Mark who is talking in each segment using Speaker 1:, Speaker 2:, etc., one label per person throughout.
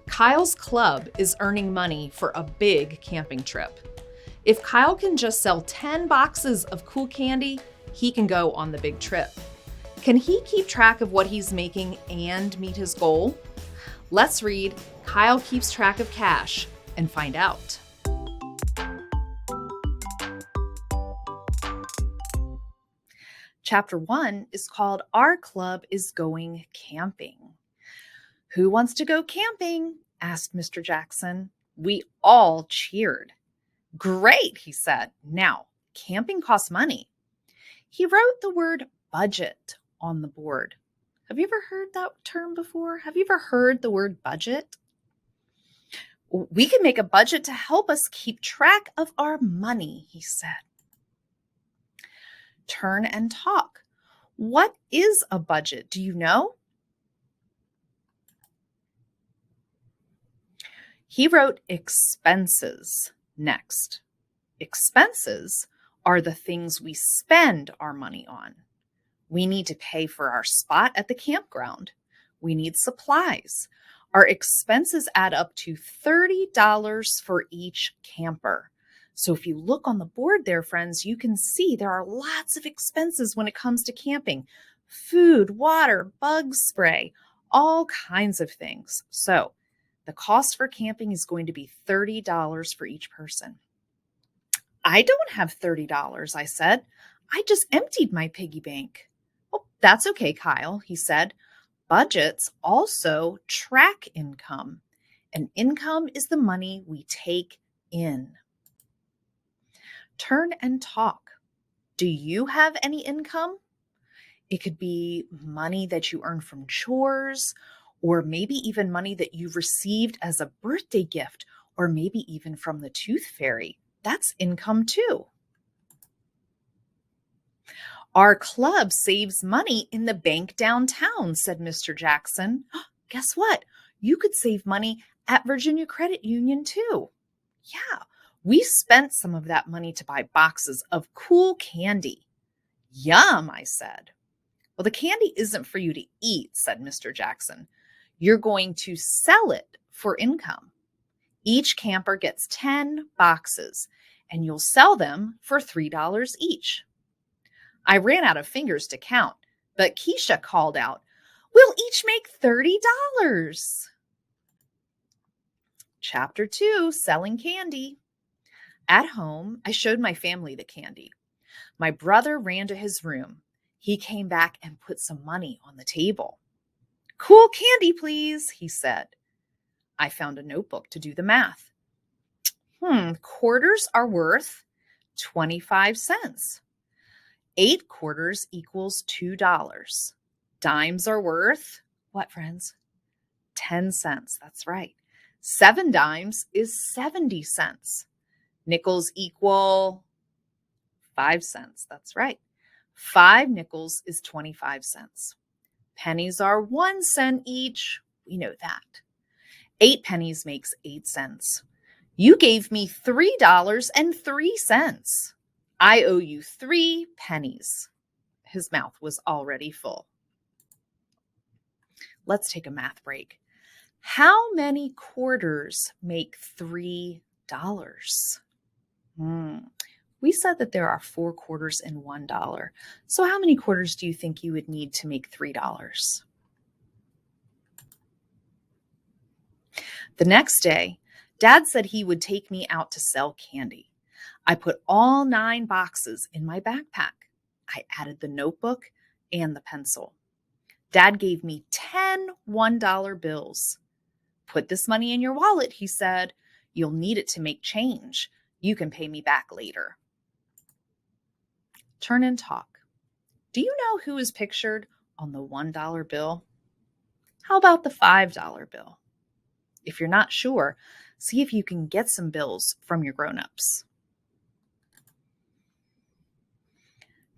Speaker 1: Kyle's club is earning money for a big camping trip. If Kyle can just sell 10 boxes of cool candy, he can go on the big trip. Can he keep track of what he's making and meet his goal? Let's read Kyle Keeps Track of Cash and find out. Chapter 1 is called Our Club is Going Camping. Who wants to go camping? Asked Mr. Jackson. We all cheered. Great, he said. Now, camping costs money. He wrote the word budget on the board. Have you ever heard that term before? Have you ever heard the word budget? We can make a budget to help us keep track of our money, he said. Turn and talk. What is a budget? Do you know? He wrote expenses next. Expenses are the things we spend our money on. We need to pay for our spot at the campground. We need supplies. Our expenses add up to $30 for each camper. So if you look on the board there, friends, you can see there are lots of expenses when it comes to camping. Food, water, bug spray, all kinds of things. So the cost for camping is going to be $30 for each person. I don't have $30, I said. I just emptied my piggy bank. Oh, that's okay, Kyle, he said. Budgets also track income, and income is the money we take in. Turn and talk. Do you have any income? It could be money that you earn from chores, or maybe even money that you received as a birthday gift, or maybe even from the tooth fairy. That's income too. Our club saves money in the bank downtown, said Mr. Jackson. Guess what? You could save money at Virginia Credit Union too. Yeah, we spent some of that money to buy boxes of cool candy. Yum, I said. Well, the candy isn't for you to eat, said Mr. Jackson. You're going to sell it for income. Each camper gets 10 boxes, and you'll sell them for $3 each. I ran out of fingers to count, but Keisha called out, we'll each make $30. Chapter 2, Selling Candy. At home, I showed my family the candy. My brother ran to his room. He came back and put some money on the table. Cool candy, please, he said. I found a notebook to do the math. Quarters are worth 25 cents. 8 quarters equals $2. Dimes are worth, what, friends? 10 cents, that's right. 7 dimes is 70 cents. Nickels equal 5 cents, that's right. 5 nickels is 25 cents. Pennies are 1 cent each. We know that. 8 pennies makes 8 cents. You gave me $3.03. I owe you 3 pennies. His mouth was already full. Let's take a math break. How many quarters make $3? We said that there are 4 quarters in $1. So how many quarters do you think you would need to make $3? The next day, Dad said he would take me out to sell candy. I put all 9 boxes in my backpack. I added the notebook and the pencil. Dad gave me 10 $1 bills. Put this money in your wallet, he said. You'll need it to make change. You can pay me back later. Turn and talk. Do you know who is pictured on the $1 bill? How about the $5 bill? If you're not sure, see if you can get some bills from your grown-ups.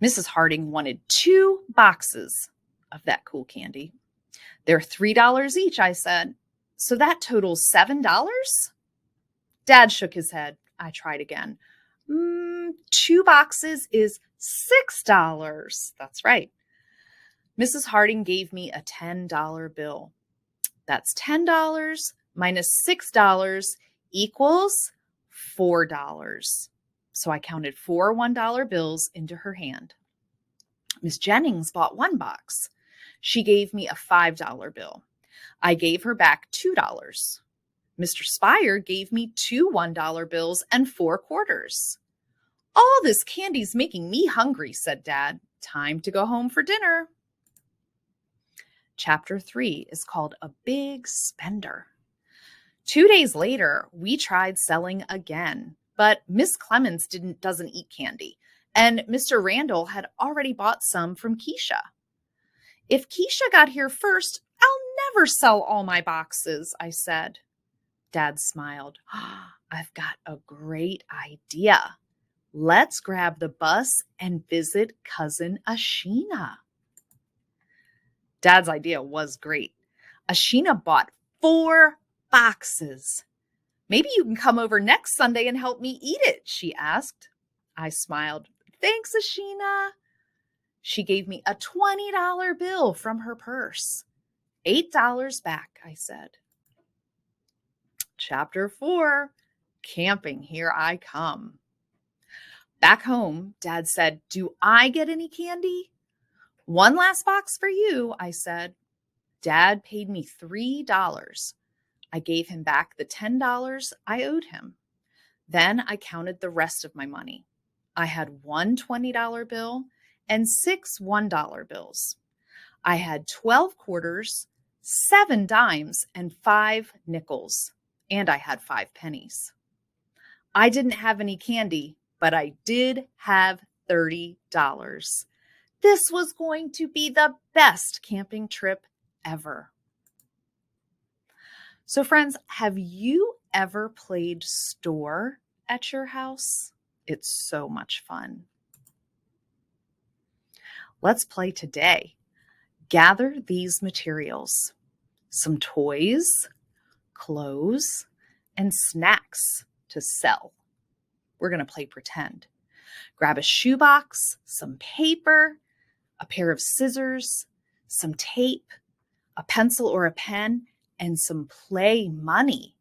Speaker 1: Mrs. Harding wanted 2 boxes of that cool candy. They're $3 each, I said. So that totals $7? Dad shook his head. I tried again. 2 boxes is $6. That's right. Mrs. Harding gave me a $10 bill. That's $10 minus $6 equals $4. So I counted 4 $1 bills into her hand. Miss Jennings bought 1 box. She gave me a $5 bill. I gave her back $2. Mr. Spire gave me 2 $1 bills and 4 quarters. All this candy's making me hungry, said Dad. Time to go home for dinner. Chapter 3 is called A Big Spender. 2 days later, we tried selling again, but Miss Clemens doesn't eat candy, and Mr. Randall had already bought some from Keisha. If Keisha got here first, I'll never sell all my boxes, I said. Dad smiled. I've got a great idea. Let's grab the bus and visit Cousin Ashina. Dad's idea was great. Ashina bought 4 boxes. Maybe you can come over next Sunday and help me eat it, she asked. I smiled. Thanks, Ashina. She gave me a $20 bill from her purse. $8 back, I said. Chapter 4, Camping, Here I Come. Back home, Dad said, do I get any candy? 1 last box for you, I said. Dad paid me $3. I gave him back the $10 I owed him. Then I counted the rest of my money. I had 1 $20 bill and 6 $1 bills. I had 12 quarters, 7 dimes, and 5 nickels. And I had 5 pennies. I didn't have any candy, but I did have $30. This was going to be the best camping trip ever. So friends, have you ever played store at your house? It's so much fun. Let's play today. Gather these materials: some toys, clothes, and snacks to sell. We're going to play pretend. Grab a shoebox, some paper, a pair of scissors, some tape, a pencil or a pen, and some play money.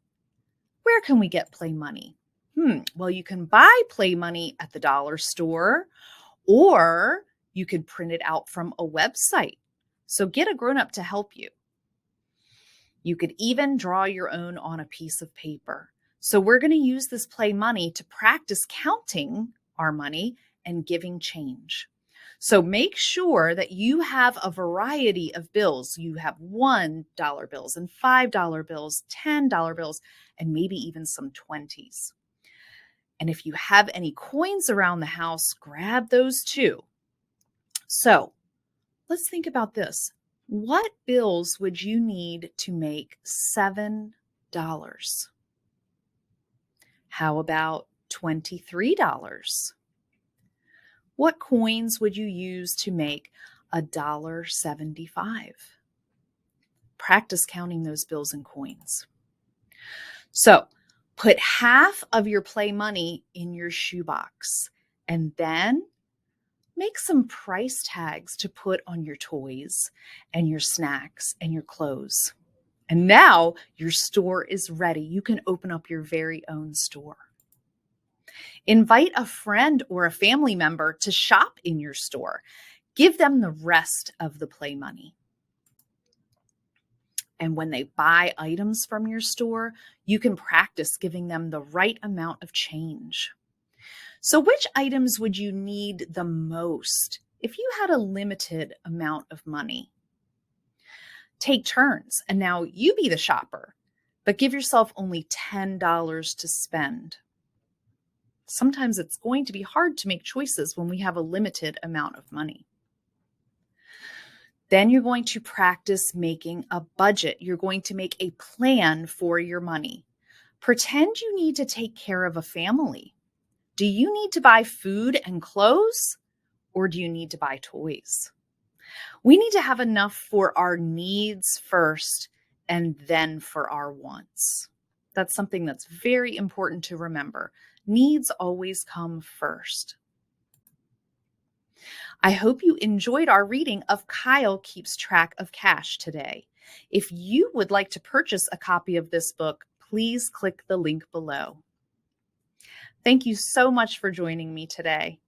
Speaker 1: Where can we get play money? Well, you can buy play money at the dollar store, or you could print it out from a website. So get a grown-up to help you. You could even draw your own on a piece of paper. So we're going to use this play money to practice counting our money and giving change. So make sure that you have a variety of bills. You have $1 bills and $5 bills, $10 bills, and maybe even some 20s. And if you have any coins around the house, grab those too. So let's think about this. What bills would you need to make $7? How about $23? What coins would you use to make $1.75? Practice counting those bills and coins. So put half of your play money in your shoebox and then make some price tags to put on your toys and your snacks and your clothes. And now your store is ready. You can open up your very own store. Invite a friend or a family member to shop in your store. Give them the rest of the play money. And when they buy items from your store, you can practice giving them the right amount of change. So which items would you need the most if you had a limited amount of money? Take turns, and now you be the shopper, but give yourself only $10 to spend. Sometimes it's going to be hard to make choices when we have a limited amount of money. Then you're going to practice making a budget. You're going to make a plan for your money. Pretend you need to take care of a family. Do you need to buy food and clothes, or do you need to buy toys? We need to have enough for our needs first and then for our wants. That's something that's very important to remember. Needs always come first. I hope you enjoyed our reading of Kyle Keeps Track of Cash today. If you would like to purchase a copy of this book, please click the link below. Thank you so much for joining me today.